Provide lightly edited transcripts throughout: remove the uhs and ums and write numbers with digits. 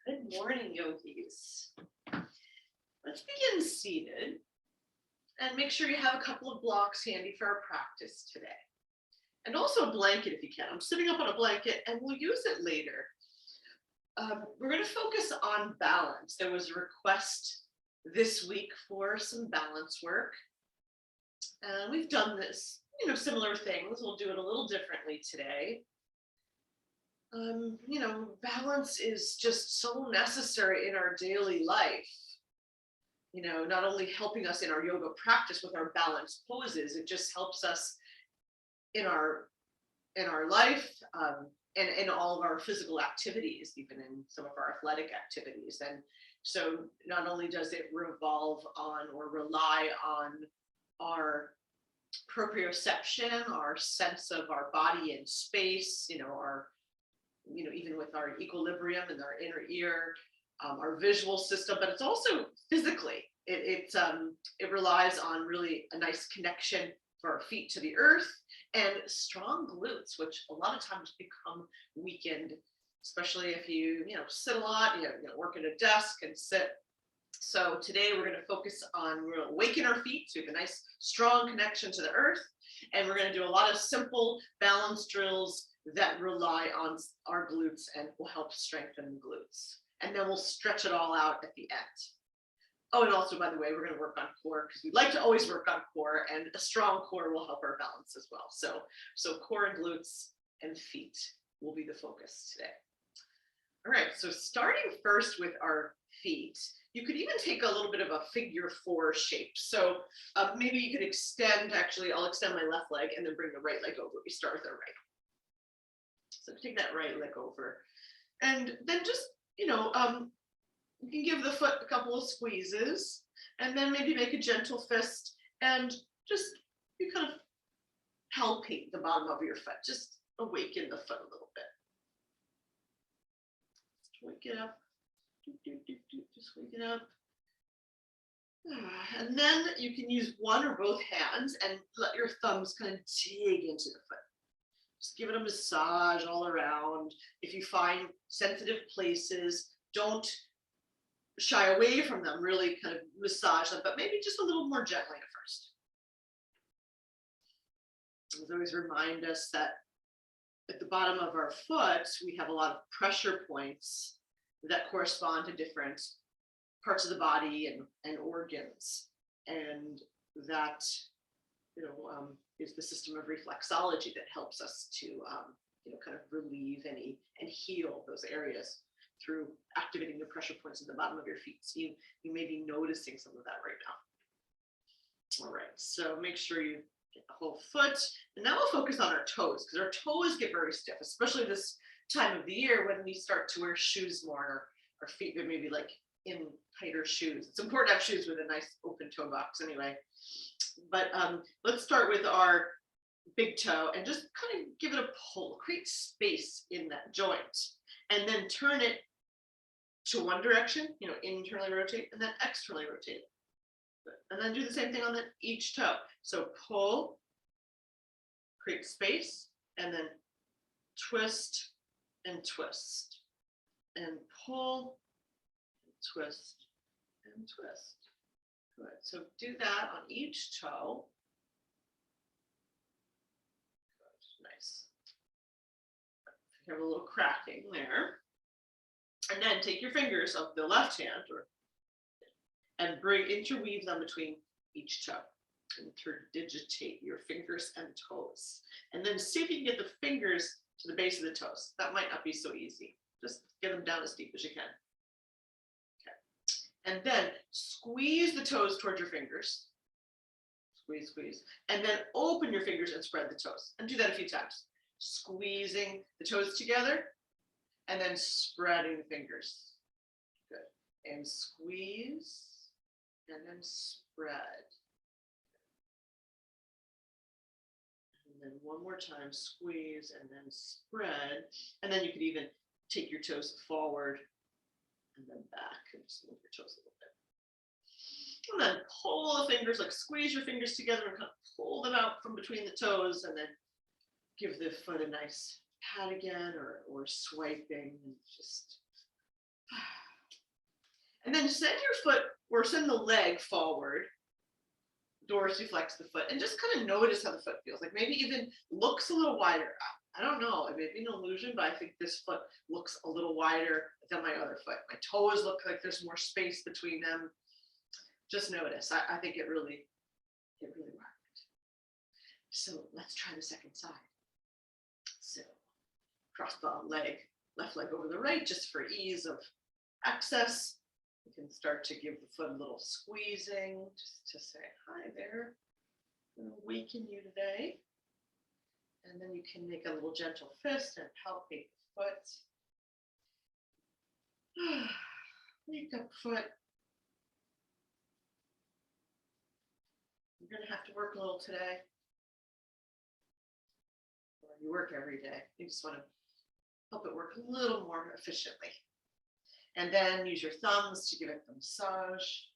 Good morning, yogis. Let's begin seated and make sure you have a couple of blocks handy for our practice today. And also a blanket if you can. I'm sitting up on a blanket and we'll use it later. We're going to focus on balance. There was a request this week for some balance work. And we've done this, similar things. We'll do it a little differently today. Balance is just so necessary in our daily life. Not only helping us in our yoga practice with our balanced poses, it just helps us in our life and in all of our physical activities, even in some of our athletic activities. And so not only does it revolve on or rely on our proprioception, our sense of our body and space, even with our equilibrium and our inner ear, our visual system, but it's also physically. It relies on really a nice connection for our feet to the earth and strong glutes, which a lot of times become weakened, especially if you sit a lot, work at a desk and sit. So today we're going to focus on awaken our feet so we have a nice strong connection to the earth, and we're going to do a lot of simple balance drills that rely on our glutes and will help strengthen the glutes. And then we'll stretch it all out at the end. Oh, and also, by the way, we're going to work on core because we like to always work on core, and a strong core will help our balance as well. So core and glutes and feet will be the focus today. All right, so starting first with our feet, you could even take a little bit of a figure 4 shape. So maybe you could extend, actually, I'll extend my left leg and then bring the right leg over. We start with our right. So take that right leg over. And then just, you can give the foot a couple of squeezes and then maybe make a gentle fist and just you kind of palpate the bottom of your foot. Just awaken the foot a little bit. Just wake it up. Just wake it up. And then you can use one or both hands and let your thumbs kind of dig into the foot. Just give it a massage all around. If you find sensitive places, don't shy away from them, really kind of massage them, but maybe just a little more gently at first. As always, remind us that at the bottom of our foot, we have a lot of pressure points that correspond to different parts of the body and organs. And that, is the system of reflexology that helps us to, kind of relieve and heal those areas through activating the pressure points at the bottom of your feet. So you may be noticing some of that right now. All right, so make sure you get the whole foot. And now we'll focus on our toes, because our toes get very stiff, especially this time of the year when we start to wear shoes more. Our feet are maybe like in tighter shoes. It's important to have shoes with a nice open toe box anyway. But let's start with our big toe and just kind of give it a pull, create space in that joint, and then turn it to one direction, internally rotate, and then externally rotate. And then do the same thing on each toe. So pull, create space, and then twist and twist, and pull, and twist, and twist. Good. So do that on each toe. Good. Nice. You have a little cracking there. And then take your fingers of the left hand and interweave them between each toe. Interdigitate your fingers and toes. And then see if you can get the fingers to the base of the toes. That might not be so easy. Just get them down as deep as you can. And then squeeze the toes towards your fingers. Squeeze, squeeze. And then open your fingers and spread the toes. And do that a few times. Squeezing the toes together and then spreading the fingers. Good. And squeeze and then spread. And then one more time, squeeze and then spread. And then you could even take your toes forward and then back and just move your toes a little bit. And then pull the fingers, like squeeze your fingers together and kind of pull them out from between the toes, and then give the foot a nice pat again or swiping, and just And then send your foot or send the leg forward, dorsiflex the foot, and just kind of notice how the foot feels. Like maybe even looks a little wider. I don't know. It may be an illusion, but I think this foot looks a little wider than my other foot. My toes look like there's more space between them. Just notice. I think it really worked. So let's try the second side. So cross the leg, left leg over the right, just for ease of access. You can start to give the foot a little squeezing, just to say, hi there, I'm going to weaken you today. And then you can make a little gentle fist and palpate the foot. Wake up, foot. You're going to have to work a little today. Or you work every day. You just want to help it work a little more efficiently. And then use your thumbs to give it a massage.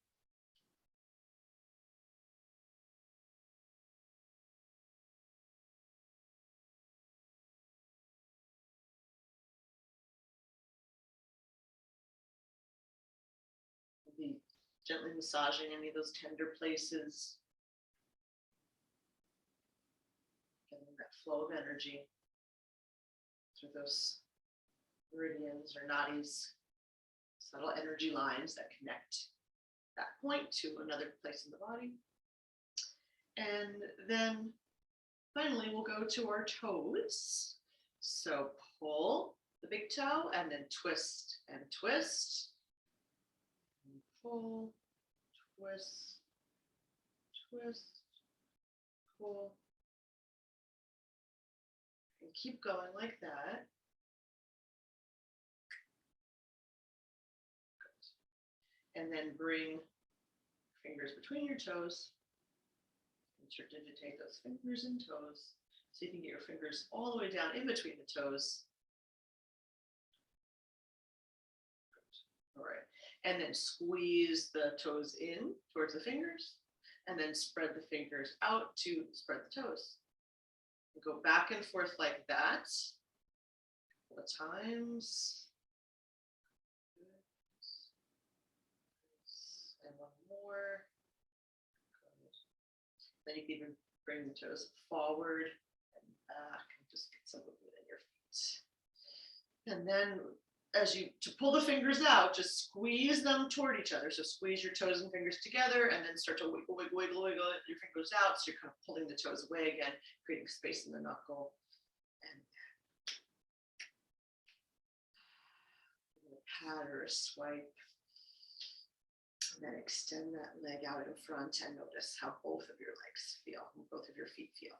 Be gently massaging any of those tender places. Getting that flow of energy through those meridians or nadis, subtle energy lines that connect that point to another place in the body. And then finally, we'll go to our toes. So pull the big toe and then twist and twist. And pull, twist, twist, pull. And keep going like that. Good. And then bring fingers between your toes. Interdigitate those fingers and toes so you can get your fingers all the way down in between the toes. All right, and then squeeze the toes in towards the fingers and then spread the fingers out to spread the toes. And go back and forth like that a couple of times. And one more. Then you can even bring the toes forward and back and just get some movement in your feet. And then to pull the fingers out, just squeeze them toward each other. So squeeze your toes and fingers together and then start to wiggle, wiggle, wiggle, wiggle your fingers out. So you're kind of pulling the toes away again, creating space in the knuckle. And a pat or a swipe. And then extend that leg out in front and notice how both of your legs feel, both of your feet feel.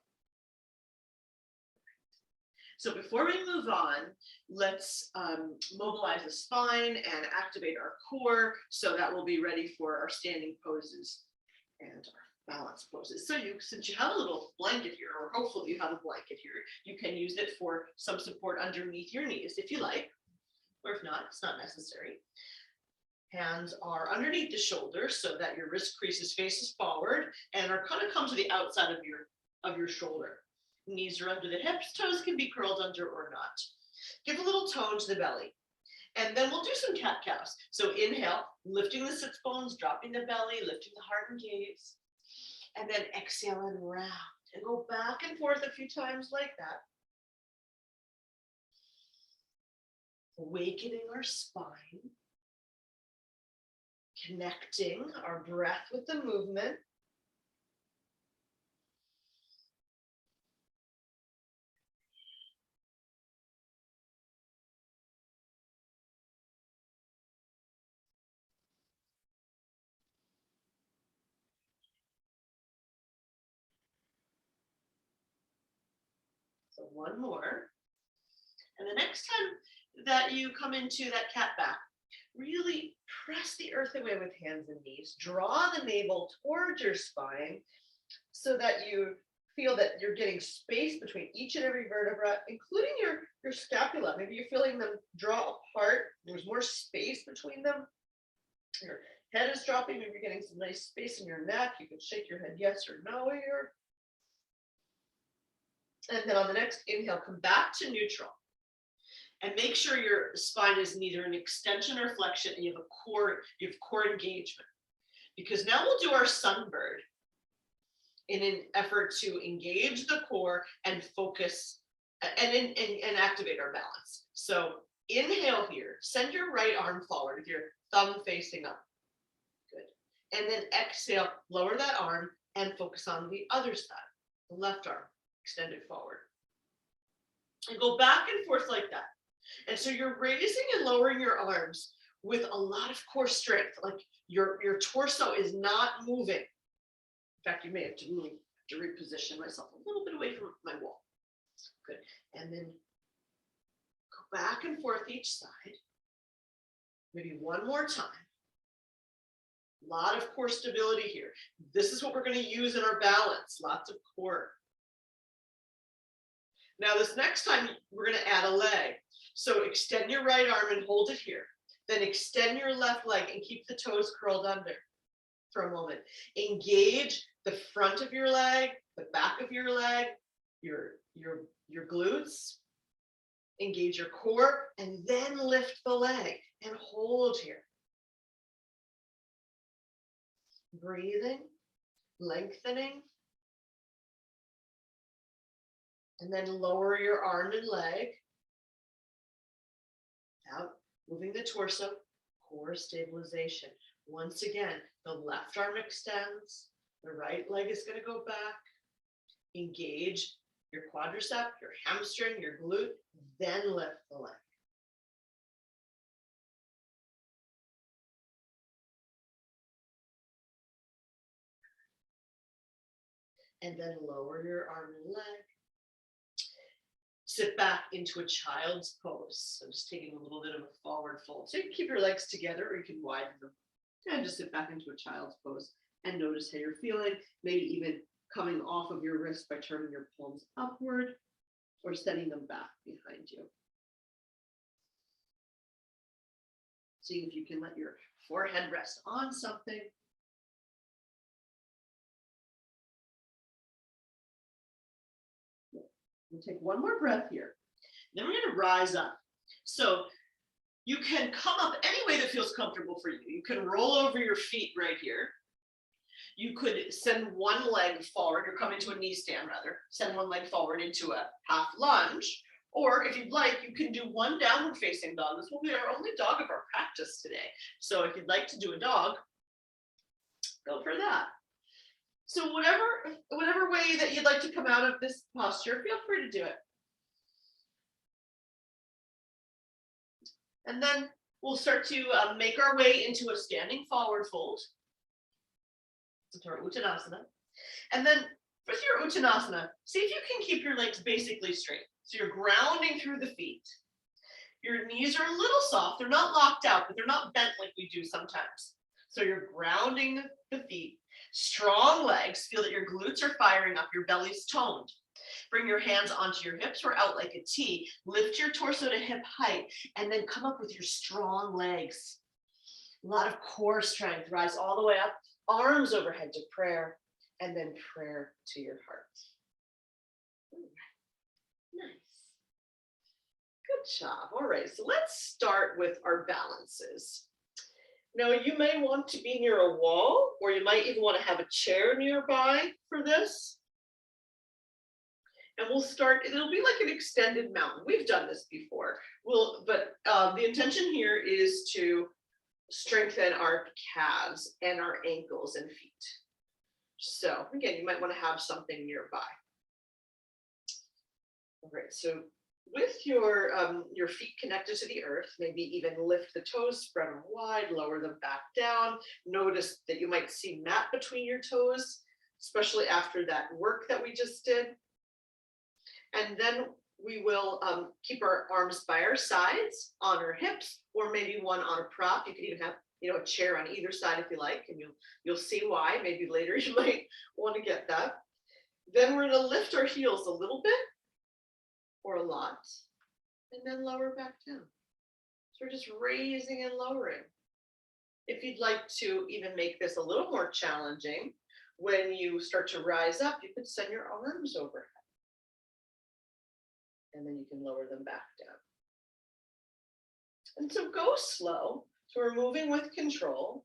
So before we move on, let's mobilize the spine and activate our core so that we'll be ready for our standing poses and our balance poses. So since you have a little blanket here, or hopefully you have a blanket here, you can use it for some support underneath your knees if you like, or if not, it's not necessary. Hands are underneath the shoulders so that your wrist creases faces forward and are kind of come to the outside of your shoulder. Knees are under the hips, toes can be curled under or not. Give a little tone to the belly. And then we'll do some cat-cows. So inhale, lifting the sits bones, dropping the belly, lifting the heart and gaze. And then exhale and round. And go back and forth a few times like that. Awakening our spine. Connecting our breath with the movement. So one more. And the next time that you come into that cat back, really press the earth away with hands and knees. Draw the navel towards your spine so that you feel that you're getting space between each and every vertebra, including your scapula. Maybe you're feeling them draw apart. There's more space between them. Your head is dropping. Maybe you're getting some nice space in your neck. You can shake your head yes or no here. And then on the next inhale, come back to neutral. And make sure your spine is neither an extension or flexion, and you have core engagement. Because now we'll do our sunbird in an effort to engage the core and focus and activate our balance. So inhale here, send your right arm forward with your thumb facing up. Good. And then exhale, lower that arm and focus on the other side, the left arm, extend it forward. And go back and forth like that. And so you're raising and lowering your arms with a lot of core strength, like your torso is not moving. In fact, you may have to move to reposition myself a little bit away from my wall. Good. And then go back and forth each side. Maybe one more time. A lot of core stability here. This is what we're going to use in our balance. Lots of core. Now this next time, we're going to add a leg. So extend your right arm and hold it here. Then extend your left leg and keep the toes curled under for a moment. Engage the front of your leg, the back of your leg, your glutes. Engage your core and then lift the leg and hold here. Breathing, lengthening. And then lower your arm and leg. Out, moving the torso, core stabilization. Once again, the left arm extends, the right leg is going to go back. Engage your quadricep, your hamstring, your glute, then lift the leg. And then lower your arm and leg. Sit back into a child's pose. So just taking a little bit of a forward fold. So you can keep your legs together or you can widen them. And just sit back into a child's pose and notice how you're feeling. Maybe even coming off of your wrist by turning your palms upward or setting them back behind you. See if you can let your forehead rest on something. We'll take one more breath here. Then we're going to rise up. So you can come up any way that feels comfortable for you. You can roll over your feet right here. You could send one leg forward, or come into a knee stand rather, send one leg forward into a half lunge. Or if you'd like, you can do one downward facing dog. This will be our only dog of our practice today. So if you'd like to do a dog, go for that. So whatever way that you'd like to come out of this posture, feel free to do it. And then we'll start to make our way into a standing forward fold. Into our Utkatasana. And then with your Utkatasana, see if you can keep your legs basically straight. So you're grounding through the feet. Your knees are a little soft. They're not locked out, but they're not bent like we do sometimes. So you're grounding the feet. Strong legs, feel that your glutes are firing up, your belly's toned. Bring your hands onto your hips or out like a T. Lift your torso to hip height and then come up with your strong legs. A lot of core strength. Rise all the way up, arms overhead to prayer, and then prayer to your heart. All right. Nice. Good job. All right, so let's start with our balances. Now, you may want to be near a wall, or you might even want to have a chair nearby for this. And we'll start, it'll be like an extended mountain. We've done this before. But the intention here is to strengthen our calves and our ankles and feet. So again, you might want to have something nearby. All right, so with your feet connected to the earth, maybe even lift the toes, spread them wide, lower them back down. Notice that you might see mat between your toes, especially after that work that we just did. And then we will keep our arms by our sides on our hips, or maybe one on a prop. You could even have, a chair on either side if you like, and you'll see why. Maybe later you might want to get that. Then we're going to lift our heels a little bit or a lot, and then lower back down. So we're just raising and lowering. If you'd like to even make this a little more challenging, when you start to rise up, you could send your arms overhead. And then you can lower them back down. And so go slow. So we're moving with control.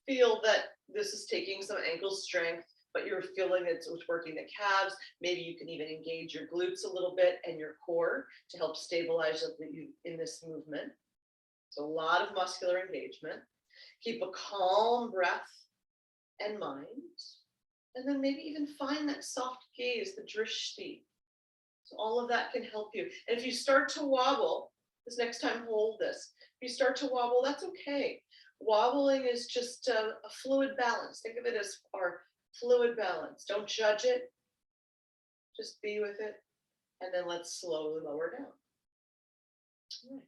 Feel that this is taking some ankle strength, but you're feeling it's working the calves. Maybe you can even engage your glutes a little bit and your core to help stabilize you in this movement. So a lot of muscular engagement. Keep a calm breath and mind. And then maybe even find that soft gaze, the drishti. So all of that can help you. And if you start to wobble, this next time hold this. If you start to wobble, that's okay. Wobbling is just a fluid balance. Think of it as our fluid balance. Don't judge it. Just be with it. And then let's slowly lower down. All right.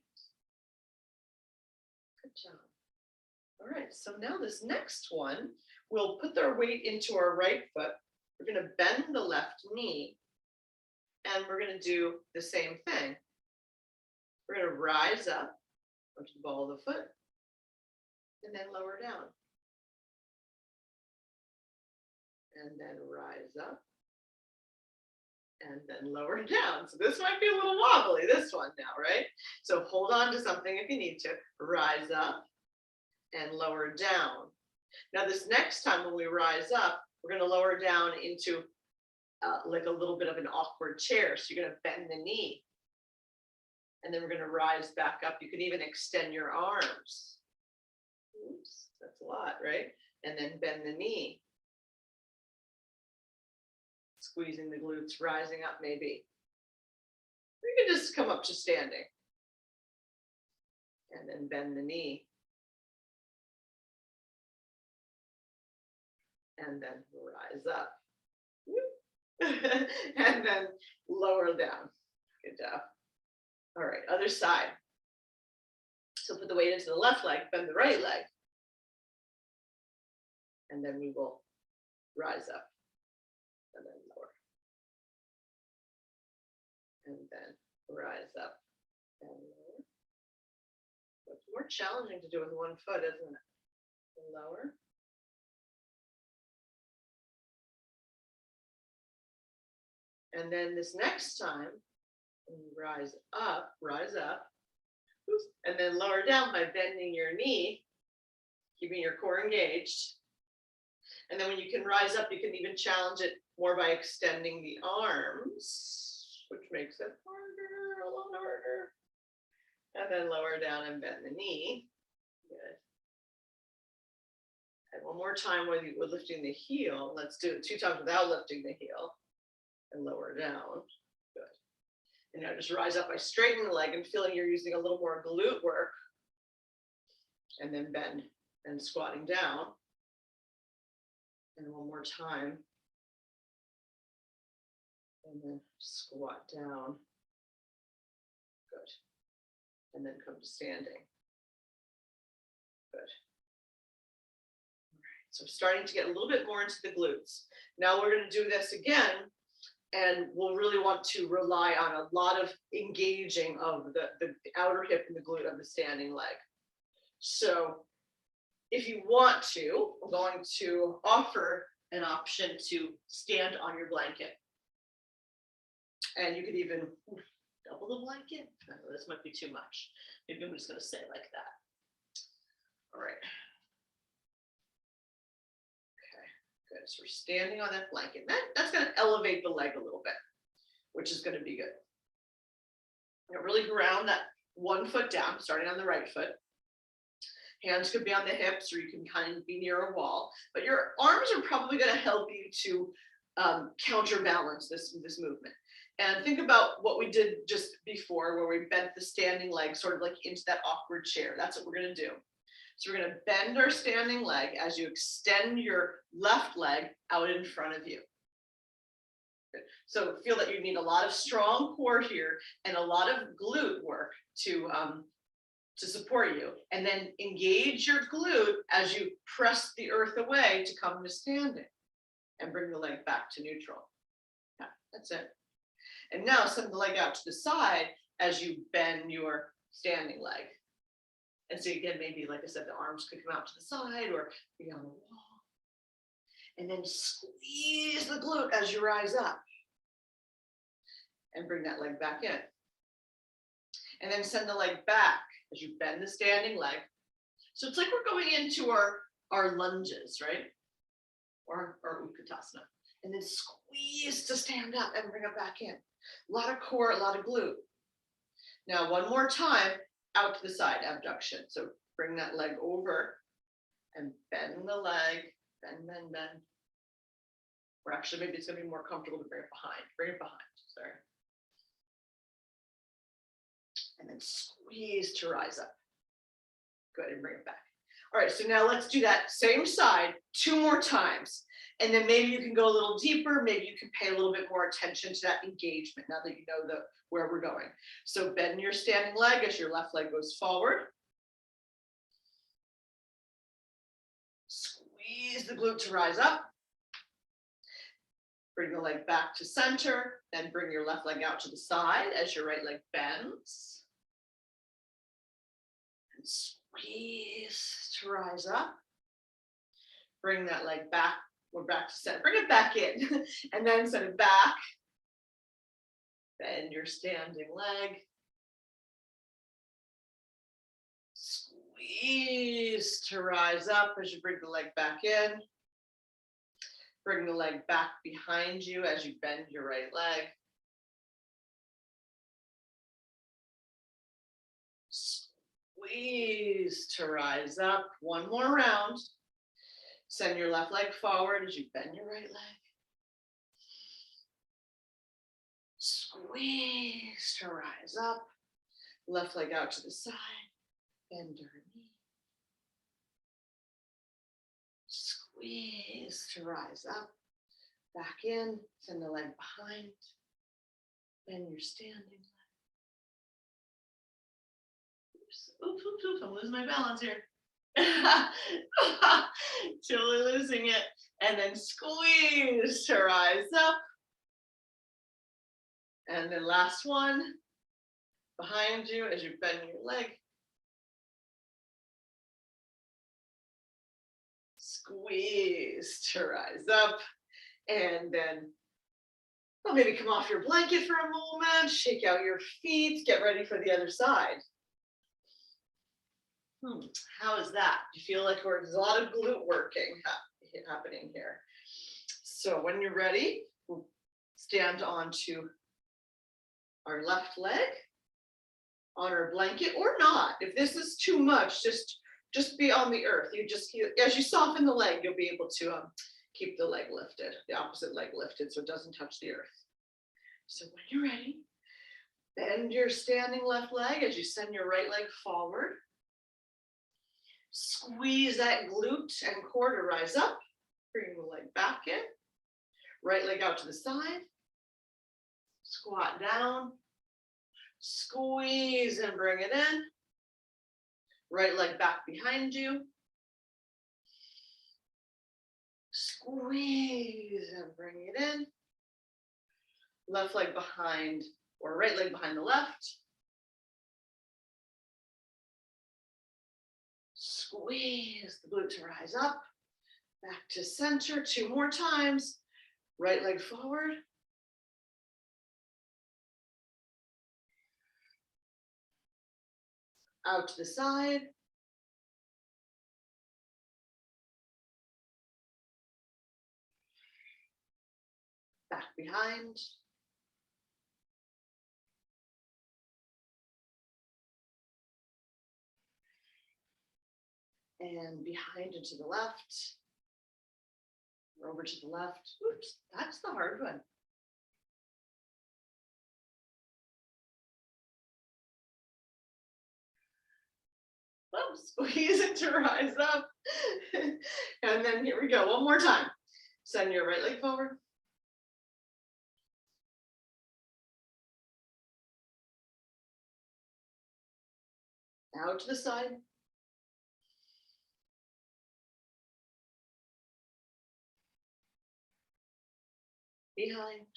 Good job. All right, so now this next one, we'll put our weight into our right foot. We're going to bend the left knee, and we're going to do the same thing. We're going to rise up onto the ball of the foot, and then lower down. And then rise up, and then lower down. So this might be a little wobbly, this one now, right? So hold on to something if you need to. Rise up and lower down. Now this next time when we rise up, we're going to lower down into like a little bit of an awkward chair. So you're going to bend the knee. And then we're going to rise back up. You can even extend your arms. Oops, that's a lot, right? And then bend the knee. Squeezing the glutes, rising up maybe. You can just come up to standing. And then bend the knee. And then rise up. And then lower down. Good job. All right, other side. So put the weight into the left leg, bend the right leg. And then we will rise up. And then lower. And then rise up and lower. It's more challenging to do with one foot, isn't it? And lower. And then this next time, rise up, and then lower down by bending your knee, keeping your core engaged. And then when you can rise up, you can even challenge it more by extending the arms, which makes it harder, a lot harder. And then lower down and bend the knee. Good. And one more time with lifting the heel. Let's do it 2 times without lifting the heel. And lower down. Good. And now just rise up by straightening the leg and feeling you're using a little more glute work. And then bend and squatting down. And one more time. And then squat down. Good. And then come to standing. Good. All right. So starting to get a little bit more into the glutes. Now we're going to do this again. And we'll really want to rely on a lot of engaging of the outer hip and the glute of the standing leg. So if you want to, I'm going to offer an option to stand on your blanket. And you could even double the blanket. I know this might be too much. Maybe I'm just going to say it like that. All right. Good. So we're standing on that blanket. That's going to elevate the leg a little bit, which is going to be good. Really ground that one foot down, starting on the right foot. Hands could be on the hips, or you can kind of be near a wall. But your arms are probably going to help you to counterbalance this movement. And think about what we did just before, where we bent the standing leg sort of like into that awkward chair. That's what we're going to do. So we're going to bend our standing leg as you extend your left leg out in front of you. Good. So feel that you need a lot of strong core here and a lot of glute work to support you. And then engage your glute as you press the earth away to come to standing and bring the leg back to neutral. Yeah, that's it. And now send the leg out to the side as you bend your standing leg. And so again, maybe, like I said, the arms could come out to the side or be on the wall. And then squeeze the glute as you rise up. And bring that leg back in. And then send the leg back as you bend the standing leg. So it's like we're going into our lunges, right? Or Utkatasana. And then squeeze to stand up and bring it back in. A lot of core, a lot of glute. Now, one more time, out to the side, abduction. So bring that leg over and bend the leg, bend, bend, bend. Or actually, maybe it's going to be more comfortable to bring it behind. Bring it behind, sorry. And then squeeze to rise up. Good, and bring it back. All right, so now let's do that same side 2 more times. And then maybe you can go a little deeper. Maybe you can pay a little bit more attention to that engagement now that you know where we're going. So bend your standing leg as your left leg goes forward. Squeeze the glute to rise up. Bring the leg back to center, then bring your left leg out to the side as your right leg bends. And squeeze to rise up. Bring that leg back. We're back to center. Bring it back in and then send it back. Bend your standing leg. Squeeze to rise up as you bring the leg back in. Bring the leg back behind you as you bend your right leg. Squeeze to rise up. One more round. Send your left leg forward as you bend your right leg. Squeeze to rise up. Left leg out to the side. Bend your knee. Squeeze to rise up. Back in. Send the leg behind. Bend your standing leg. Oops, oops, oops, oops. I'm losing my balance here. Totally losing it. And then squeeze to rise up. And then last one. Behind you as you bend your leg. Squeeze to rise up. And then maybe come off your blanket for a moment, shake out your feet, get ready for the other side. How is that? Do you feel like there's a lot of glute working happening here? So when you're ready, we'll stand onto our left leg on our blanket, or not. If this is too much, just be on the earth. As you soften the leg, you'll be able to keep the leg lifted, the opposite leg lifted, so it doesn't touch the earth. So when you're ready, bend your standing left leg as you send your right leg forward. Squeeze that glute and core to rise up. Bring the leg back in. Right leg out to the side. Squat down. Squeeze and bring it in. Right leg back behind you. Squeeze and bring it in. Left leg behind, or right leg behind the left. Squeeze the glute to rise up. Back to center 2 more times. Right leg forward. Out to the side. Back behind. And behind and to the left. Over to the left. Oops, that's the hard one. Oops, squeeze it to rise up. And then here we go, one more time. Send your right leg forward. Out to the side. Behind.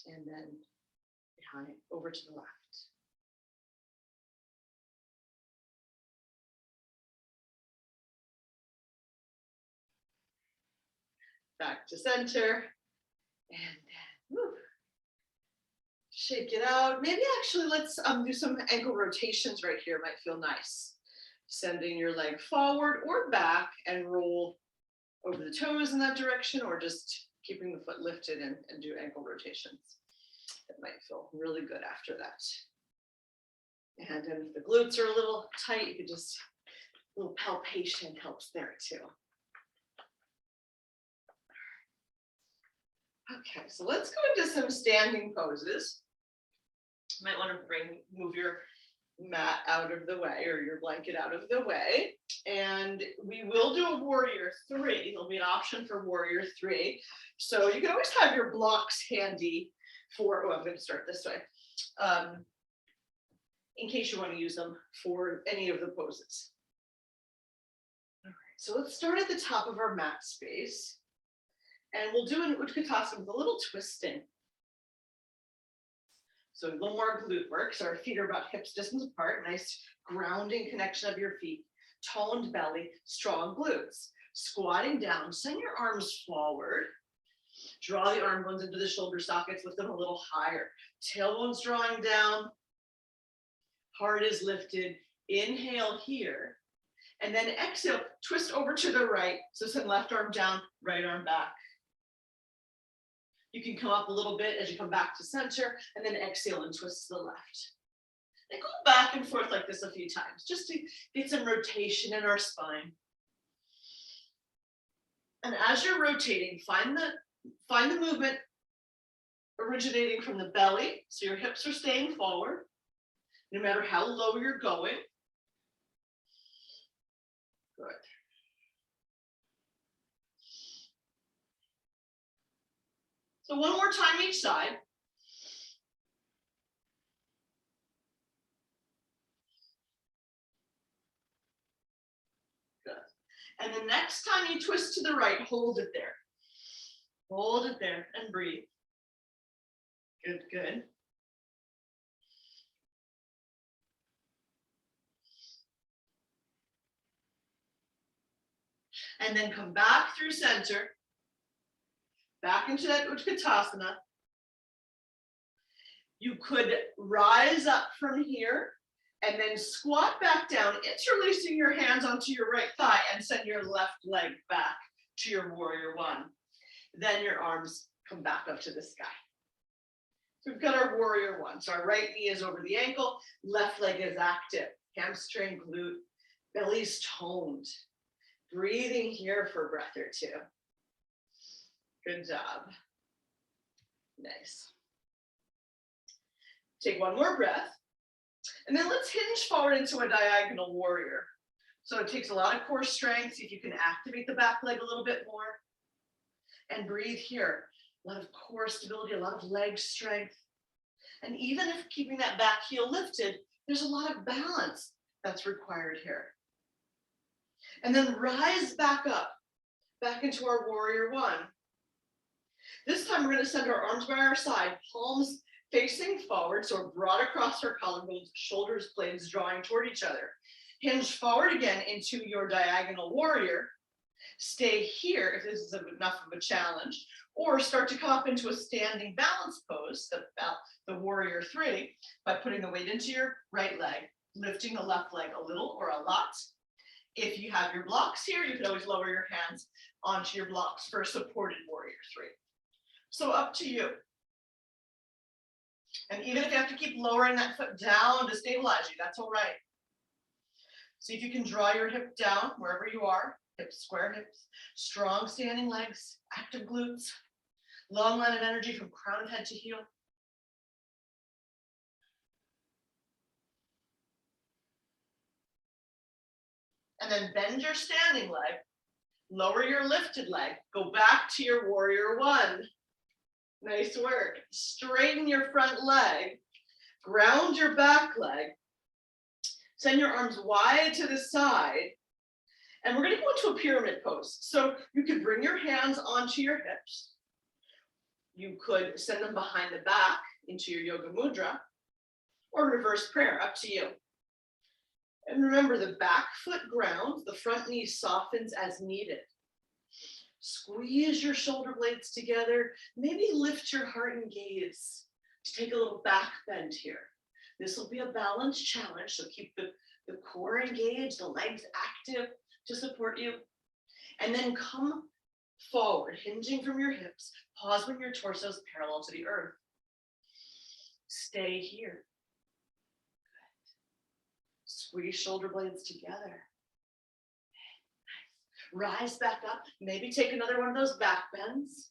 And then behind, over to the left. back to center, and then woo, shake it out. Maybe actually let's do some ankle rotations right here. Might feel nice. Sending your leg forward or back and roll over the toes in that direction, or just keeping the foot lifted and do ankle rotations. That might feel really good after that. And then if the glutes are a little tight, you could just, a little palpation helps there too. Okay, so let's go into some standing poses. You might want to move your mat out of the way, or your blanket out of the way. And we will do a warrior 3. There'll be an option for warrior 3. So you can always have your blocks handy for, oh, I'm going to start this way, in case you want to use them for any of the poses. All right, so let's start at the top of our mat space. And we'll do an Utkatasana with a little twisting. So a little more glute work. So our feet are about hips distance apart. Nice grounding connection of your feet. Toned belly, strong glutes. Squatting down, send your arms forward. Draw the arm bones into the shoulder sockets, lift them a little higher. Tailbones drawing down. Heart is lifted. Inhale here. And then exhale, twist over to the right. So send left arm down, right arm back. You can come up a little bit as you come back to center, and then exhale and twist to the left. And go back and forth like this a few times, just to get some rotation in our spine. And as you're rotating, find the movement originating from the belly, so your hips are staying forward, no matter how low you're going. Good. So one more time each side. Good. And the next time you twist to the right, hold it there. Hold it there and breathe. Good, good. And then come back through center. Back into that Utkatasana. You could rise up from here and then squat back down, interlacing your hands onto your right thigh, and send your left leg back to your warrior 1. Then your arms come back up to the sky. So we've got our warrior 1. So our right knee is over the ankle, left leg is active, hamstring, glute, belly's toned. Breathing here for a breath or 2. Good job. Nice. Take one more breath. And then let's hinge forward into a diagonal warrior. So it takes a lot of core strength. See if you can activate the back leg a little bit more. And breathe here. A lot of core stability, a lot of leg strength. And even if keeping that back heel lifted, there's a lot of balance that's required here. And then rise back up, back into our warrior 1. This time we're going to send our arms by our side, palms facing forward, so we're broad across our collarbones, shoulders, blades drawing toward each other. Hinge forward again into your diagonal warrior. Stay here if this is enough of a challenge, or start to come up into a standing balance pose, the warrior 3, by putting the weight into your right leg, lifting the left leg a little or a lot. If you have your blocks here, you can always lower your hands onto your blocks for a supported warrior 3. So up to you. And even if you have to keep lowering that foot down to stabilize you, that's all right. See if you can draw your hip down wherever you are. Hips, square hips, strong standing legs, active glutes, long line of energy from crown of head to heel. And then bend your standing leg, lower your lifted leg, go back to your warrior 1. Nice work. Straighten your front leg, ground your back leg, send your arms wide to the side, and we're going to go into a pyramid pose. So you could bring your hands onto your hips. You could send them behind the back into your yoga mudra, or reverse prayer, up to you. And remember, the back foot grounds, the front knee softens as needed. Squeeze your shoulder blades together. Maybe lift your heart and gaze to take a little back bend here. This will be a balance challenge, so keep the core engaged, the legs active to support you. And then come forward, hinging from your hips. Pause when your torso is parallel to the earth. Stay here. Good. Squeeze shoulder blades together. Rise back up. Maybe take another one of those back bends.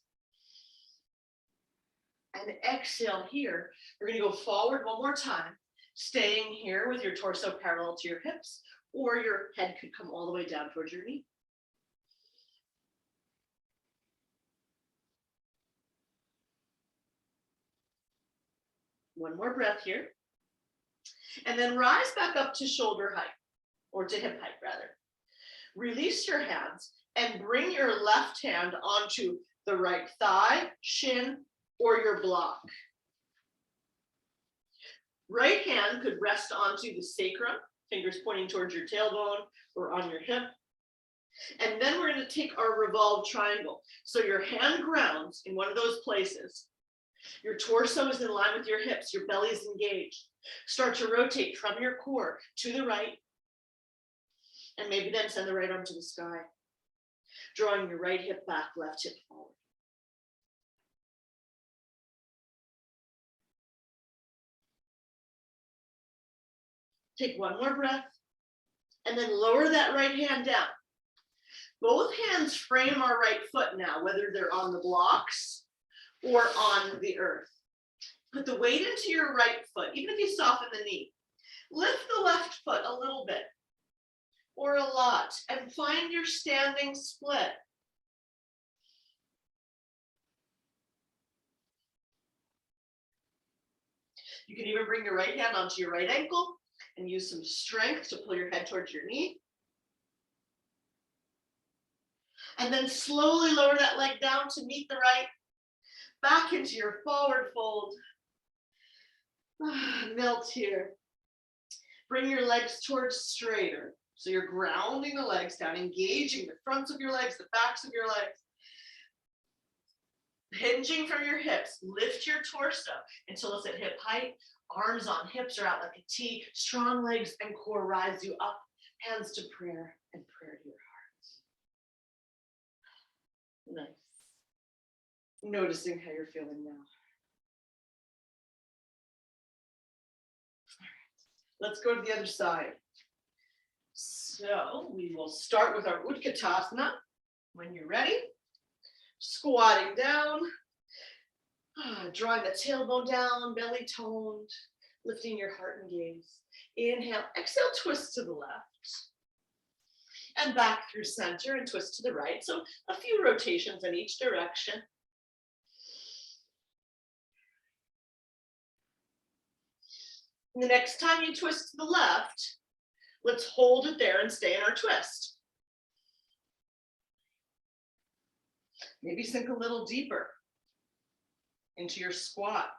And exhale here. We're going to go forward one more time, staying here with your torso parallel to your hips, or your head could come all the way down towards your knee. One more breath here. And then rise back up to shoulder height, or to hip height rather. Release your hands and bring your left hand onto the right thigh, shin, or your block. Right hand could rest onto the sacrum, fingers pointing towards your tailbone or on your hip. And then we're going to take our revolved triangle. So your hand grounds in one of those places. Your torso is in line with your hips, your belly is engaged. Start to rotate from your core to the right. And maybe then send the right arm to the sky. Drawing your right hip back, left hip forward. Take one more breath. And then lower that right hand down. Both hands frame our right foot now, whether they're on the blocks or on the earth. Put the weight into your right foot, even if you soften the knee. Lift the left foot a little bit or a lot and find your standing split. You can even bring your right hand onto your right ankle and use some strength to pull your head towards your knee. And then slowly lower that leg down to meet the right. Back into your forward fold. Melt here. Bring your legs towards straighter. So you're grounding the legs down, engaging the fronts of your legs, the backs of your legs. Hinging from your hips, lift your torso until it's at hip height. Arms on hips are out like a T. Strong legs and core rise you up. Hands to prayer and prayer to your heart. Nice. Noticing how you're feeling now. All right. Let's go to the other side. So we will start with our Utkatasana. When you're ready, squatting down, drawing the tailbone down, belly toned, lifting your heart and gaze. Inhale, exhale, twist to the left. And back through center and twist to the right. So a few rotations in each direction. And the next time you twist to the left, let's hold it there and stay in our twist. Maybe sink a little deeper into your squat,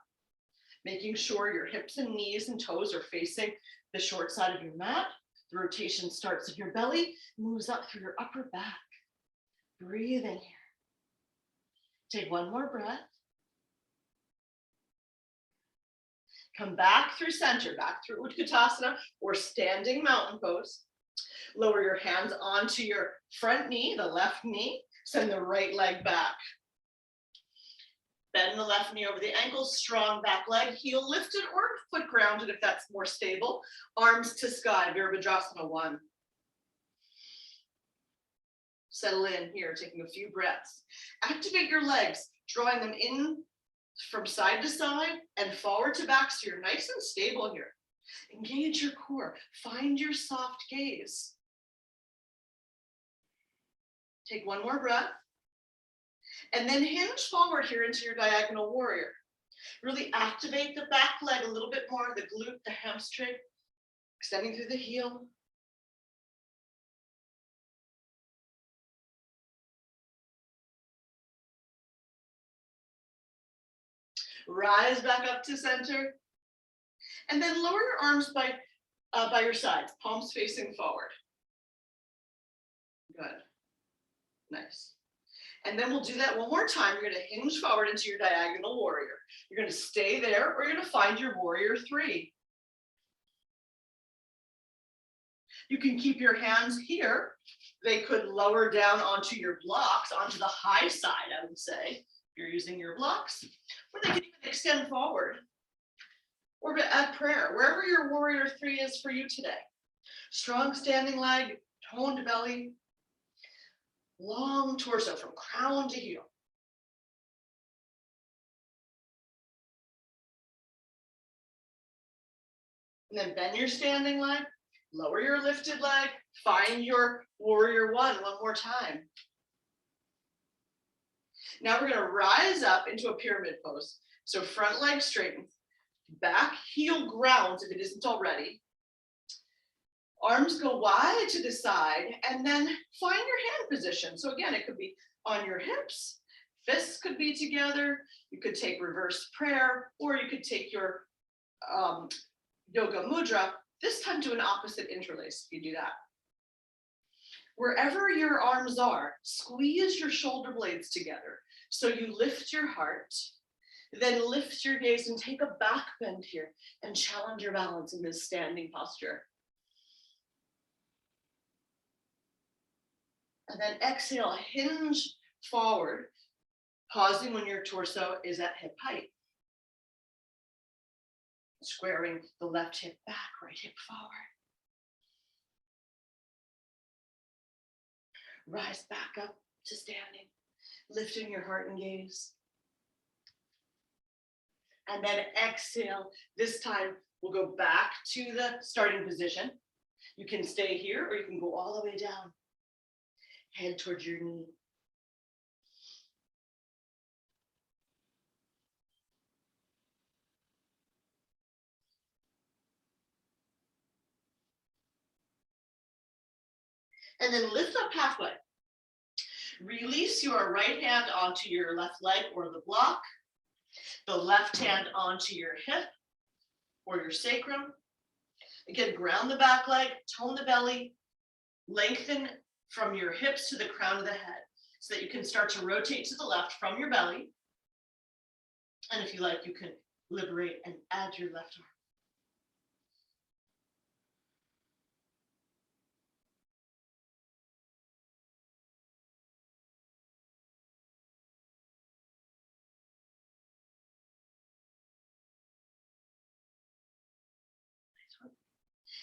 making sure your hips and knees and toes are facing the short side of your mat. The rotation starts in your belly, moves up through your upper back. Breathe in here. Take one more breath. Come back through center, back through Utkatasana or standing mountain pose. Lower your hands onto your front knee, the left knee. Send the right leg back. Bend the left knee over the ankles, strong back leg, heel lifted or foot grounded if that's more stable. Arms to sky, Virabhadrasana 1. Settle in here, taking a few breaths. Activate your legs, drawing them in from side to side and forward to back so you're nice and stable here. Engage your core, find your soft gaze. Take one more breath. And then hinge forward here into your diagonal warrior. Really activate the back leg a little bit more, the glute, the hamstring, extending through the heel. Rise back up to center. And then lower your arms by your sides, palms facing forward. Good. Nice. And then we'll do that one more time. You're going to hinge forward into your diagonal warrior. You're going to stay there, or you're going to find your warrior 3. You can keep your hands here. They could lower down onto your blocks, onto the high side, I would say, if you're using your blocks. Or they can even extend forward. Or add prayer, wherever your warrior 3 is for you today. Strong standing leg, toned belly, long torso from crown to heel. And then bend your standing leg, lower your lifted leg, find your warrior 1 more time. Now we're going to rise up into a pyramid pose. So front leg straightens, back heel grounds if it isn't already. Arms go wide to the side, and then find your hand position. So again, it could be on your hips, fists could be together. You could take reverse prayer, or you could take your yoga mudra, this time to an opposite interlace if you do that. Wherever your arms are, squeeze your shoulder blades together. So you lift your heart, then lift your gaze and take a back bend here and challenge your balance in this standing posture. And then exhale, hinge forward, pausing when your torso is at hip height. Squaring the left hip back, right hip forward. Rise back up to standing, lifting your heart and gaze. And then exhale. This time we'll go back to the starting position. You can stay here or you can go all the way down. Head towards your knee. And then lift up halfway. Release your right hand onto your left leg or the block. The left hand onto your hip or your sacrum. Again, ground the back leg, tone the belly, lengthen from your hips to the crown of the head so that you can start to rotate to the left from your belly. And if you like, you can liberate and add your left arm.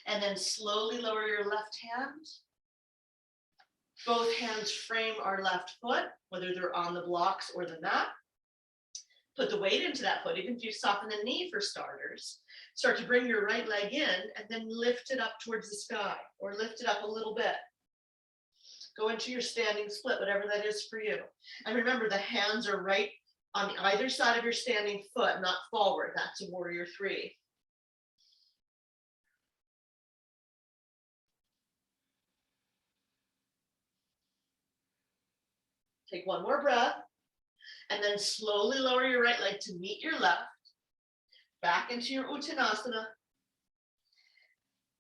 And then slowly lower your left hand. Both hands frame our left foot, whether they're on the blocks or the mat. Put the weight into that foot, even if you soften the knee for starters. Start to bring your right leg in and then lift it up towards the sky or lift it up a little bit. Go into your standing split, whatever that is for you. And remember, the hands are right on either side of your standing foot, not forward. That's a warrior 3. Take one more breath, and then slowly lower your right leg to meet your left, back into your Utkatasana.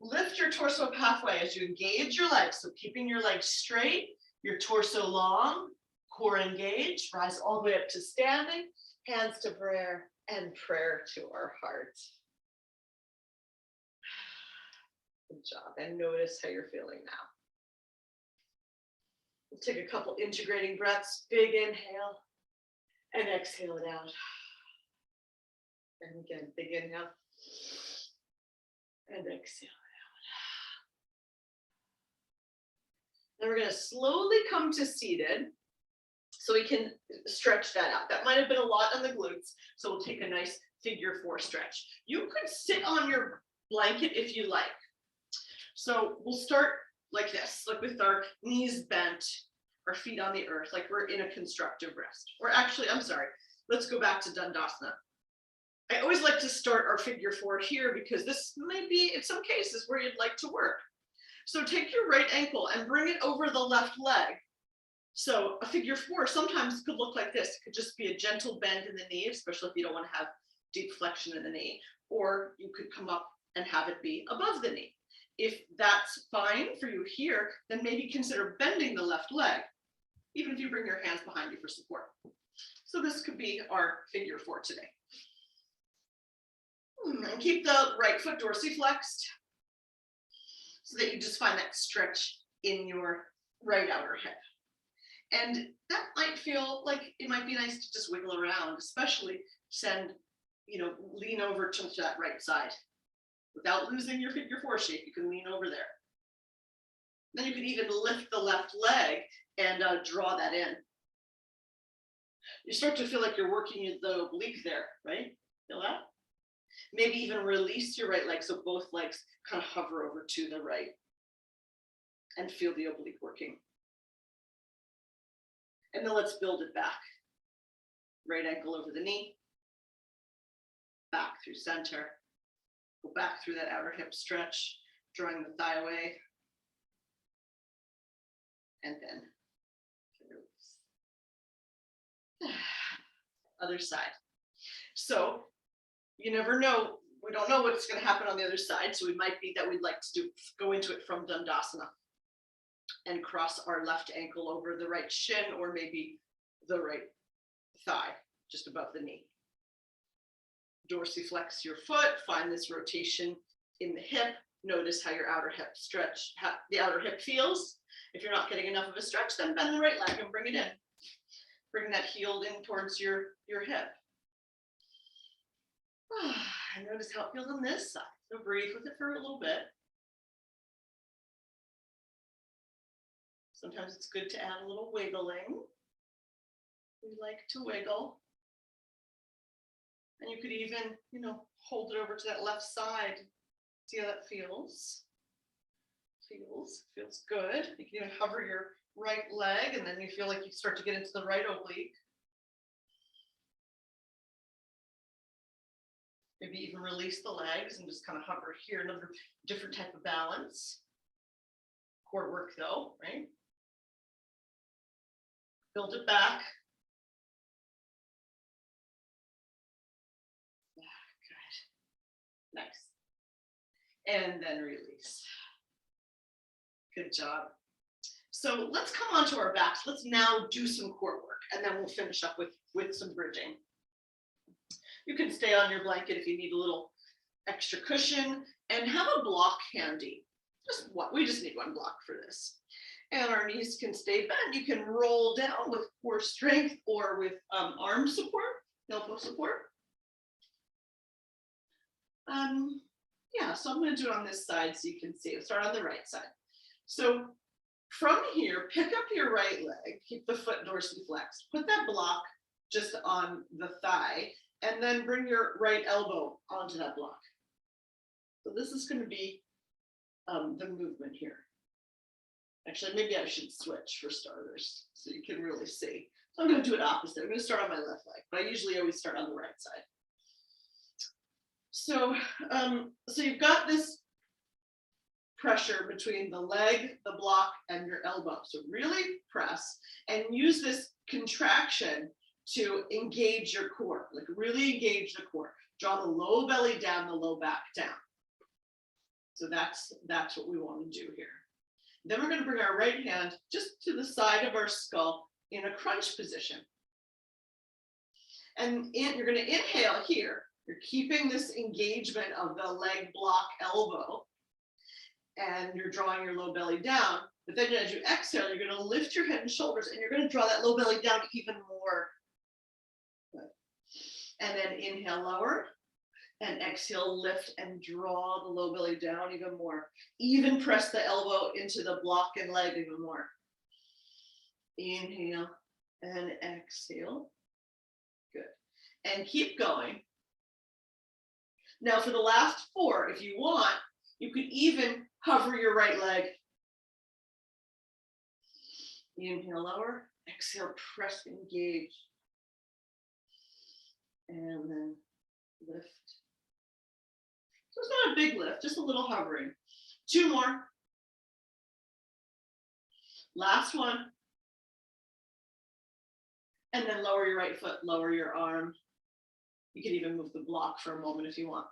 Lift your torso up halfway as you engage your legs, so keeping your legs straight, your torso long, core engaged, rise all the way up to standing, hands to prayer, and prayer to our heart. Good job, and notice how you're feeling now. We'll take a couple integrating breaths, big inhale, and exhale it out. And again, big inhale, and exhale it out. Then we're going to slowly come to seated, so we can stretch that out. That might have been a lot on the glutes, so we'll take a nice figure 4 stretch. You could sit on your blanket if you like. So we'll start like this, like with our knees bent, our feet on the earth, like we're in a constructive rest. Or actually, I'm sorry, let's go back to Dandasana. I always like to start our figure 4 here because this may be, in some cases, where you'd like to work. So take your right ankle and bring it over the left leg. So a figure 4 sometimes could look like this. It could just be a gentle bend in the knee, especially if you don't want to have deep flexion in the knee. Or you could come up and have it be above the knee. If that's fine for you here, then maybe consider bending the left leg. even if you bring your hands behind you for support. So this could be our figure 4 today. And keep the right foot dorsiflexed so that you just find that stretch in your right outer hip. And that might feel like it might be nice to just wiggle around, especially lean over to that right side. Without losing your figure 4 shape, you can lean over there. Then you can even lift the left leg and draw that in. You start to feel like you're working the oblique there, right? Feel that? Maybe even release your right leg so both legs kind of hover over to the right and feel the oblique working. And then let's build it back. Right ankle over the knee, back through center, go back through that outer hip stretch, drawing the thigh away, and then release. Other side. So you never know. We don't know what's going to happen on the other side. So it might be that we'd like to go into it from Dandasana and cross our left ankle over the right shin, or maybe the right thigh, just above the knee. Dorsiflex your foot, find this rotation in the hip. Notice how your outer hip stretch, how the outer hip feels. If you're not getting enough of a stretch, then bend the right leg and bring it in. Bring that heel in towards your hip. And notice how it feels on this side. So breathe with it for a little bit. Sometimes it's good to add a little wiggling. We like to wiggle. And you could even, hold it over to that left side. See how that feels? Feels good. You can even hover your right leg, and then you feel like you start to get into the right oblique. Maybe even release the legs and just kind of hover here, another different type of balance. Core work though, right? Build it back. Good. Nice. And then release. Good job. So let's come onto our backs. Let's now do some core work, and then we'll finish up with some bridging. You can stay on your blanket if you need a little extra cushion, and have a block handy. We just need one block for this. And our knees can stay bent. You can roll down with core strength or with arm support, elbow support. So I'm going to do it on this side so you can see. I'll start on the right side. So from here, pick up your right leg, keep the foot dorsiflexed, put that block just on the thigh, and then bring your right elbow onto that block. So this is going to be the movement here. Actually, maybe I should switch for starters so you can really see. So I'm going to do it opposite. I'm going to start on my left leg, but I usually always start on the right side. So you've got this pressure between the leg, the block, and your elbow. So really press and use this contraction to engage your core, like really engage the core. Draw the low belly down, the low back down. So that's what we want to do here. Then we're going to bring our right hand just to the side of our skull in a crunch position. And you're going to inhale here. You're keeping this engagement of the leg, block, elbow, and you're drawing your low belly down. But then as you exhale, you're going to lift your head and shoulders, and you're going to draw that low belly down even more. Good. And then inhale, lower, and exhale, lift and draw the low belly down even more. Even press the elbow into the block and leg even more. Inhale and exhale. Good. And keep going. Now for the last 4, if you want, you could even hover your right leg. Inhale, lower, exhale, press, engage. And then lift. So it's not a big lift, just a little hovering. 2 more. Last one. And then lower your right foot, lower your arm. You can even move the block for a moment if you want.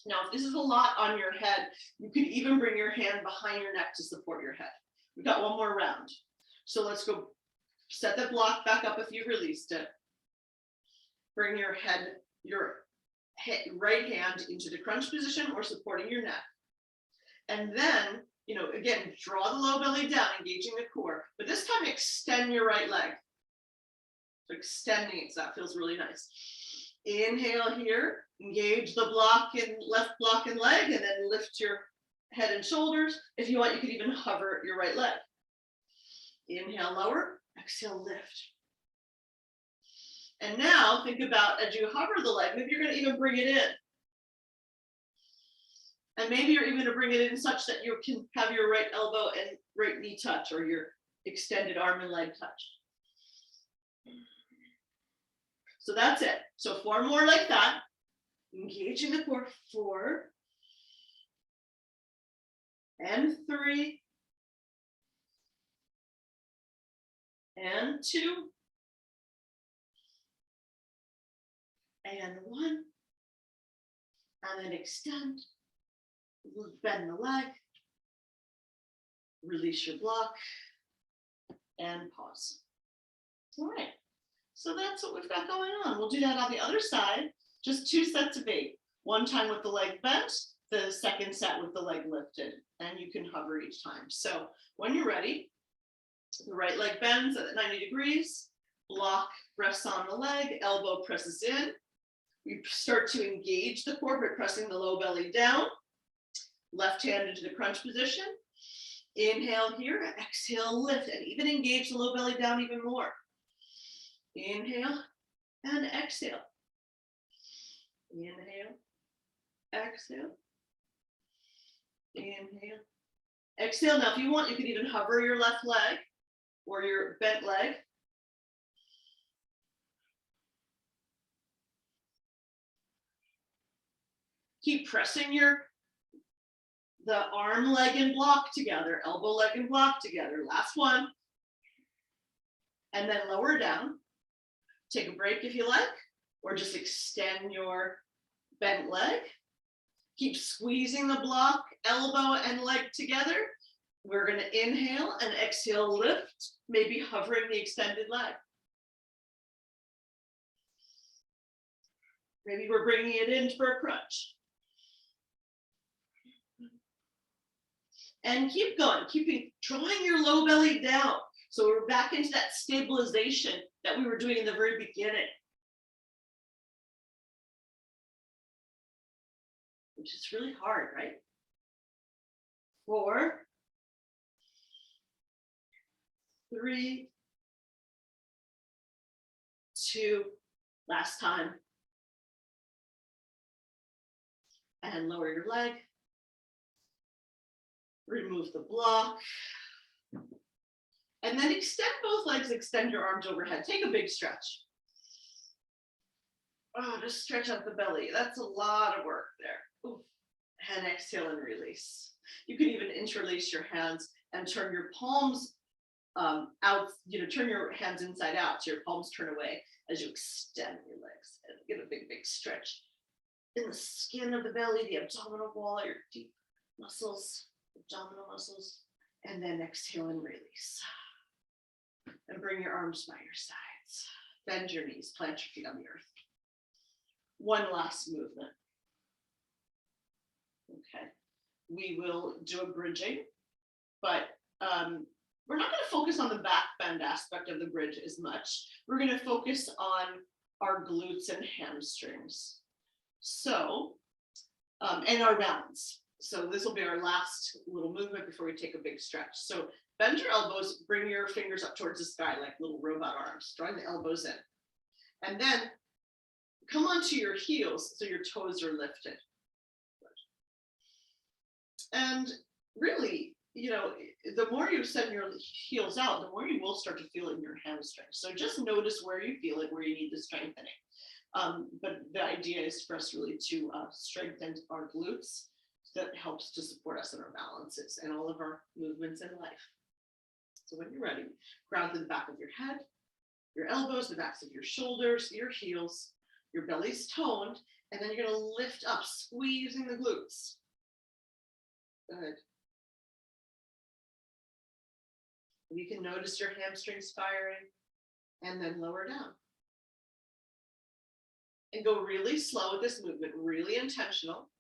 Now, if this is a lot on your head, you could even bring your hand behind your neck to support your head. We've got one more round. So let's go Set the block back up if you released it. Bring your right hand into the crunch position or supporting your neck. And then, again, draw the low belly down, engaging the core, but this time extend your right leg. So extending it, so that feels really nice. Inhale here, engage the block and left block and leg, and then lift your head and shoulders. If you want, you could even hover your right leg. Inhale, lower, exhale, lift. And now think about, as you hover the leg, maybe you're going to even bring it in. And maybe you're even going to bring it in such that you can have your right elbow and right knee touch, or your extended arm and leg touch. So that's it. So 4 more like that. Engaging the core. 4 and 3 and 2 and 1, and then extend, bend the leg, release your block, and pause. All right, so that's what we've got going on. We'll do that on the other side, just 2 sets of 8. 1 time with the leg bent, the second set with the leg lifted, and you can hover each time. So when you're ready, the right leg bends at 90 degrees, block rests on the leg, elbow presses in. We start to engage the core by pressing the low belly down, left hand into the crunch position. Inhale here, exhale, lift, and even engage the low belly down even more. Inhale and exhale. Inhale, exhale, inhale, exhale. Now, if you want, you could even hover your left leg or your bent leg. Keep pressing the arm, leg, and block together, elbow, leg, and block together. Last one. And then lower down. Take a break if you like, or just extend your bent leg. Keep squeezing the block, elbow, and leg together. We're going to inhale and exhale, lift, maybe hovering the extended leg. Maybe we're bringing it in for a crunch. And keep going, drawing your low belly down. So we're back into that stabilization that we were doing in the very beginning, which is really hard, right? 4, 3, 2, last time. And lower your leg. Remove the block. And then extend both legs, extend your arms overhead. Take a big stretch. Oh, just stretch out the belly. That's a lot of work there. Oof. And exhale and release. You can even interlace your hands and turn your palms out, turn your hands inside out so your palms turn away as you extend your legs and get a big, big stretch in the skin of the belly, the abdominal wall, your deep muscles, abdominal muscles, and then exhale and release. And bring your arms by your sides. Bend your knees, plant your feet on the earth. One last movement. Okay, we will do a bridging, but we're not going to focus on the back bend aspect of the bridge as much. We're going to focus on our glutes and hamstrings. So, and our balance. So this will be our last little movement before we take a big stretch. So bend your elbows, bring your fingers up towards the sky like little robot arms, drawing the elbows in. And then come onto your heels so your toes are lifted. And really, the more you send your heels out, the more you will start to feel it in your hamstrings. So just notice where you feel it, where you need the strengthening. But the idea is for us really to strengthen our glutes. That helps to support us in our balances and all of our movements in life. So when you're ready, ground to the back of your head, your elbows, the backs of your shoulders, your heels, your belly's toned, and then you're going to lift up, squeezing the glutes. Good. And you can notice your hamstrings firing and then lower down. And go really slow with this movement, really intentional.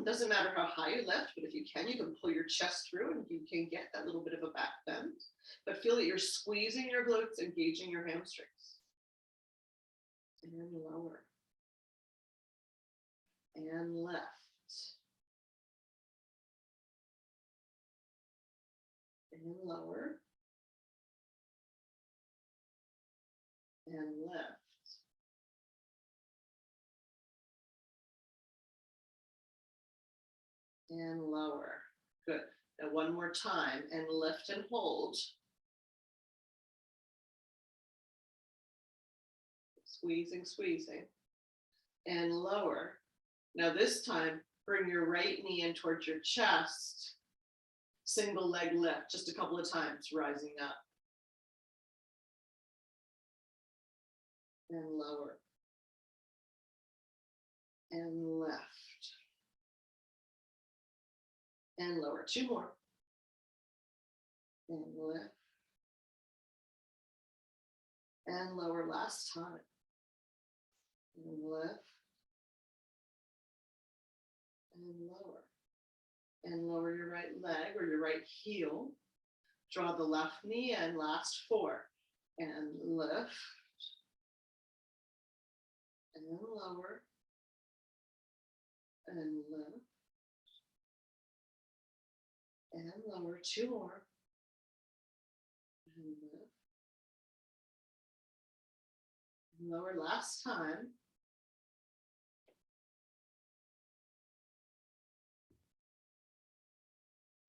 Doesn't matter how high you lift, but if you can pull your chest through and you can get that little bit of a back bend. But feel that you're squeezing your glutes, engaging your hamstrings. And lower. And left. And lower. And left. And lower. Good. Now one more time, and lift and hold. Squeezing, squeezing. And lower. Now this time, bring your right knee in towards your chest. Single leg lift, just a couple of times, rising up. And lower. And left. And lower. Two more. And lift. And lower last time. And lift. And lower. And lower your right leg or your right heel. Draw the left knee in, last four. And lift. And lower. And lift. And lower. Two more. And lift. And lower last time.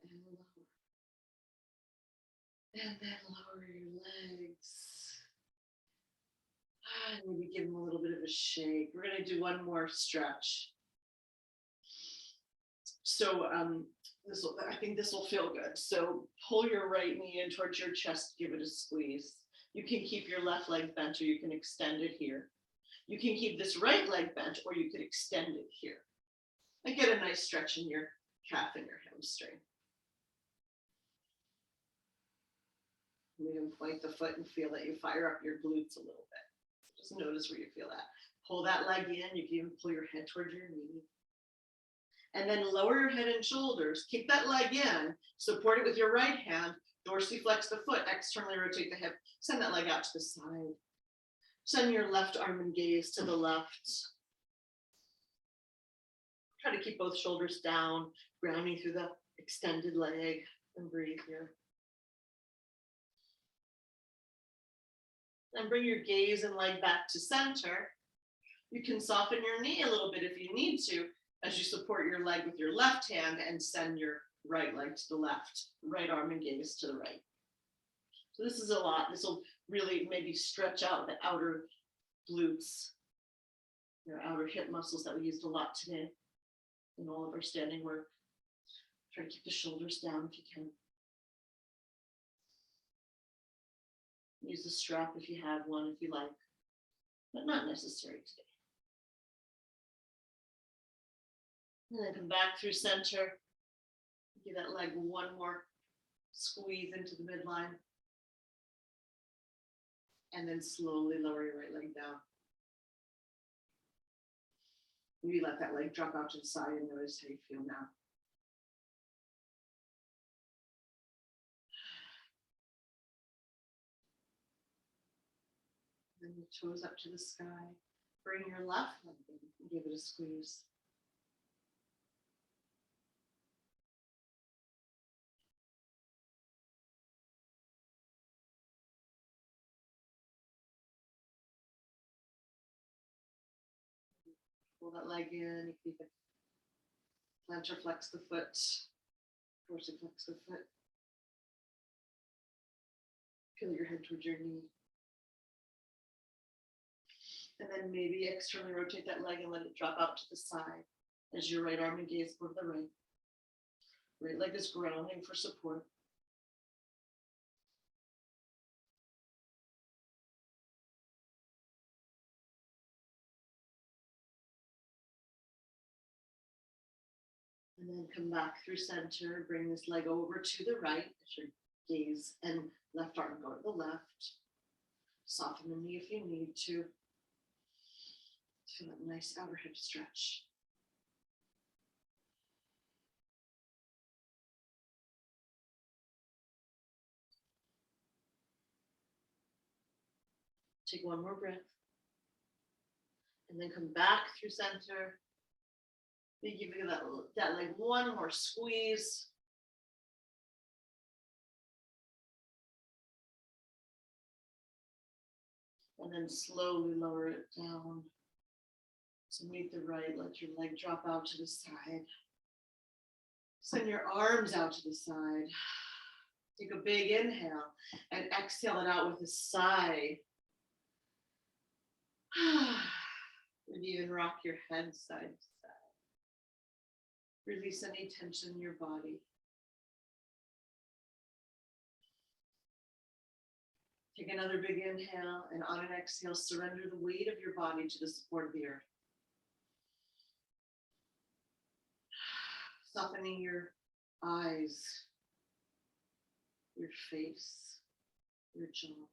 And lower. And then lower your legs. And maybe give them a little bit of a shake. We're going to do one more stretch. So I think this will feel good. So pull your right knee in towards your chest, give it a squeeze. You can keep your left leg bent or you can extend it here. You can keep this right leg bent or you could extend it here. And get a nice stretch in your calf and your hamstring. Even point the foot and feel that you fire up your glutes a little bit. Just notice where you feel that. Pull that leg in. You can even pull your head towards your knee. And then lower your head and shoulders. Keep that leg in. Support it with your right hand. Dorsiflex the foot. Externally rotate the hip. Send that leg out to the side. Send your left arm and gaze to the left. Try to keep both shoulders down, grounding through the extended leg, and breathe here. And bring your gaze and leg back to center. You can soften your knee a little bit if you need to, as you support your leg with your left hand and send your right leg to the left, right arm and gaze to the right. So this is a lot. This will really maybe stretch out the outer glutes, your outer hip muscles that we used a lot today in all of our standing work. Try to keep the shoulders down if you can. Use a strap if you have one, if you like, but not necessary today. And then come back through center. Give that leg one more squeeze into the midline. And then slowly lower your right leg down. Maybe let that leg drop out to the side and notice how you feel now. Then your toes up to the sky. Bring your left leg in and give it a squeeze. Pull that leg in, keep it. Plantar flex the foot, dorsiflex the foot. Peel your head towards your knee. And then maybe externally rotate that leg and let it drop out to the side as your right arm and gaze over the right. Right leg is grounding for support. And then come back through center, bring this leg over to the right as you're Gaze and left arm go to the left. Soften the knee if you need to. Feel that nice outer hip stretch. Take one more breath. And then come back through center. Then give that leg one more squeeze. And then slowly lower it down. So meet the right, let your leg drop out to the side. Send your arms out to the side. Take a big inhale and exhale it out with a sigh. Maybe even rock your head side to side. Release any tension in your body. Take another big inhale, and on an exhale, surrender the weight of your body to the support of the earth. Softening your eyes, your face, your jaw.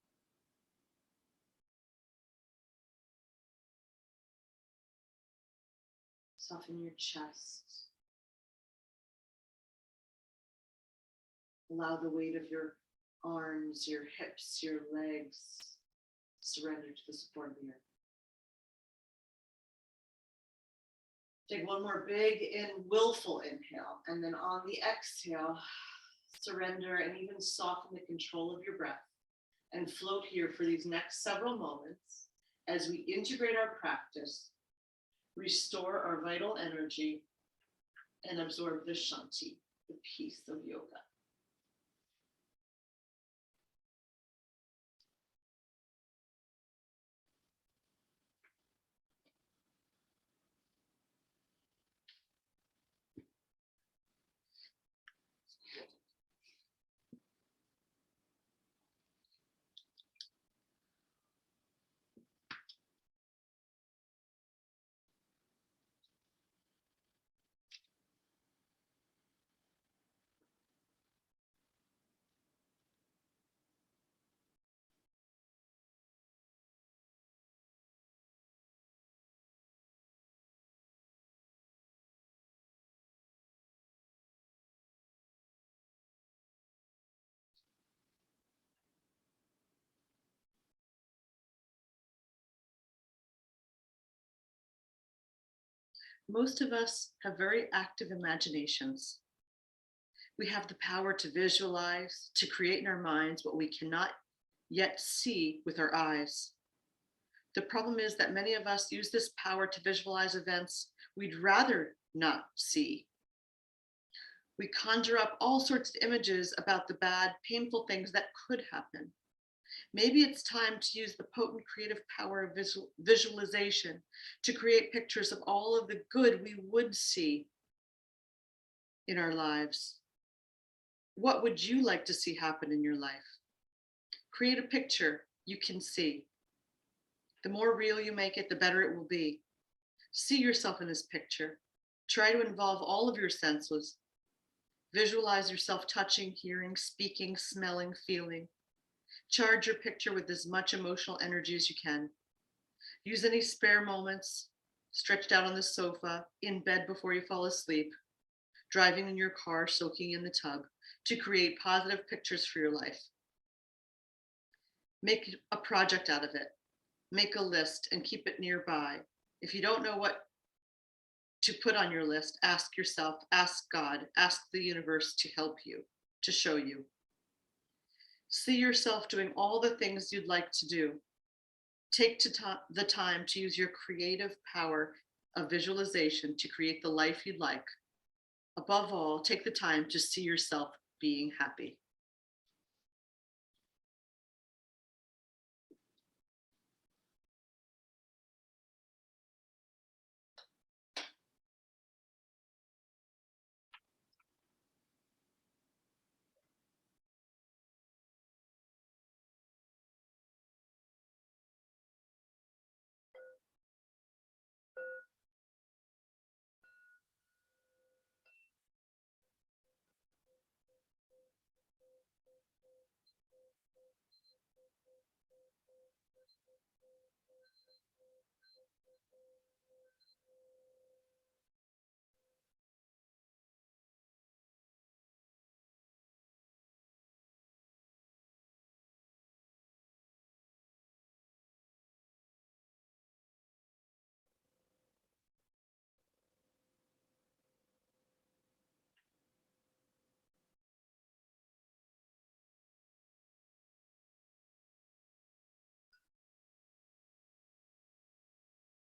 Soften your chest. Allow the weight of your arms, your hips, your legs surrender to the support of the earth. Take one more big and willful inhale, and then on the exhale, surrender and even soften the control of your breath and float here for these next several moments as we integrate our practice, restore our vital energy, and absorb the Shanti, the peace of yoga. Most of us have very active imaginations. We have the power to visualize, to create in our minds what we cannot yet see with our eyes. The problem is that many of us use this power to visualize events we'd rather not see. We conjure up all sorts of images about the bad, painful things that could happen. Maybe it's time to use the potent creative power of visualization to create pictures of all of the good we would see in our lives. What would you like to see happen in your life? Create a picture you can see. The more real you make it, the better it will be. See yourself in this picture. Try to involve all of your senses. Visualize yourself touching, hearing, speaking, smelling, feeling. Charge your picture with as much emotional energy as you can. Use any spare moments, stretched out on the sofa, in bed before you fall asleep, driving in your car, soaking in the tub, to create positive pictures for your life. Make a project out of it. Make a list and keep it nearby. If you don't know what to put on your list, ask yourself, ask God, ask the universe to help you, to show you. See yourself doing all the things you'd like to do. Take the time to use your creative power of visualization to create the life you'd like. Above all, take the time to see yourself being happy.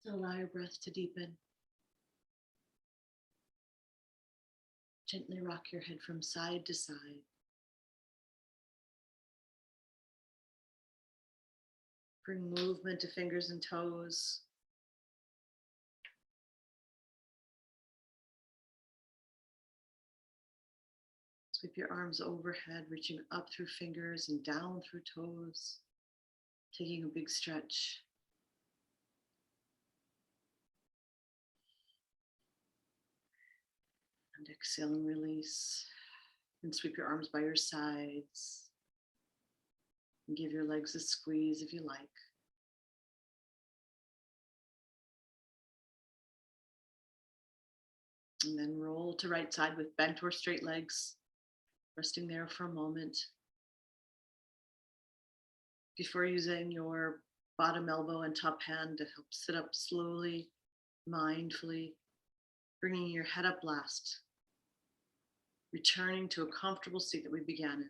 Allow your breath to deepen. Gently rock your head from side to side. Bring movement to fingers and toes. Sweep your arms overhead, reaching up through fingers and down through toes. Taking a big stretch. And exhale and release. And sweep your arms by your sides. And give your legs a squeeze if you like. And then roll to right side with bent or straight legs. Resting there for a moment. Before using your bottom elbow and top hand to help sit up slowly, mindfully, bringing your head up last. Returning to a comfortable seat that we began in.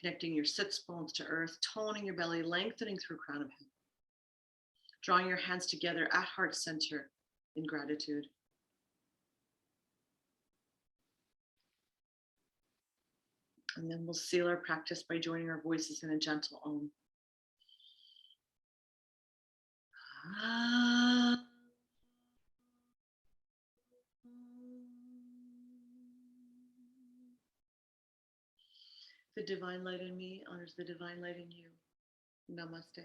Connecting your sits bones to earth, toning your belly, lengthening through crown of head. Drawing your hands together at heart center in gratitude. And then we'll seal our practice by joining our voices in a gentle Om. The divine light in me honors the divine light in you. Namaste.